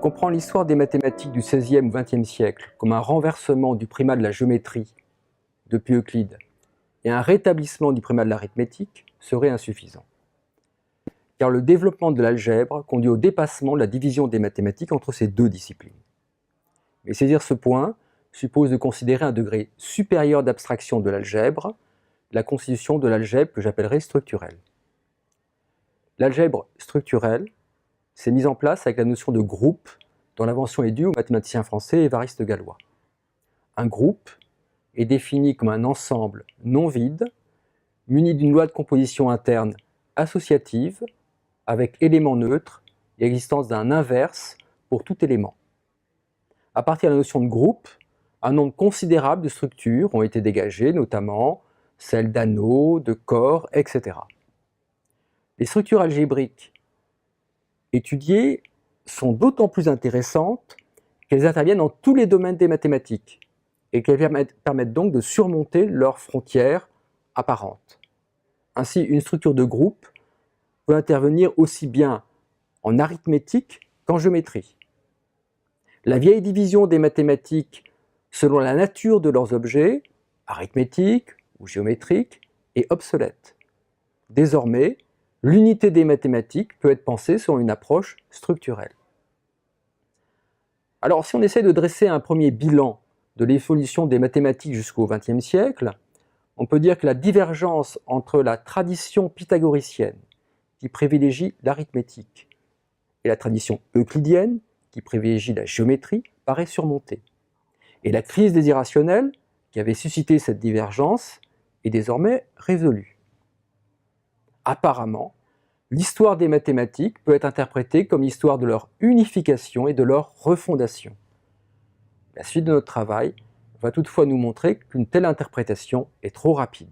comprend l'histoire des mathématiques du XVIe ou XXe siècle comme un renversement du primat de la géométrie depuis Euclide et un rétablissement du primat de l'arithmétique serait insuffisant. Car le développement de l'algèbre conduit au dépassement de la division des mathématiques entre ces deux disciplines. Mais saisir ce point suppose de considérer un degré supérieur d'abstraction de l'algèbre, la constitution de l'algèbre que j'appellerai structurelle. L'algèbre structurelle s'est mise en place avec la notion de groupe dont l'invention est due au mathématicien français Évariste Galois. Un groupe est défini comme un ensemble non vide, muni d'une loi de composition interne associative, avec éléments neutres et existence d'un inverse pour tout élément. À partir de la notion de groupe, un nombre considérable de structures ont été dégagées, notamment celles d'anneaux, de corps, etc. Les structures algébriques étudiées sont d'autant plus intéressantes qu'elles interviennent dans tous les domaines des mathématiques et qu'elles permettent donc de surmonter leurs frontières apparentes. Ainsi, une structure de groupe peut intervenir aussi bien en arithmétique qu'en géométrie. La vieille division des mathématiques selon la nature de leurs objets, arithmétiques ou géométriques, est obsolète. Désormais, l'unité des mathématiques peut être pensée selon une approche structurelle. Alors, si on essaie de dresser un premier bilan de l'évolution des mathématiques jusqu'au XXe siècle, on peut dire que la divergence entre la tradition pythagoricienne, qui privilégie l'arithmétique, et la tradition euclidienne, qui privilégie la géométrie, paraît surmontée. Et la crise des irrationnels, qui avait suscité cette divergence, est désormais résolue. Apparemment, l'histoire des mathématiques peut être interprétée comme l'histoire de leur unification et de leur refondation. La suite de notre travail va toutefois nous montrer qu'une telle interprétation est trop rapide.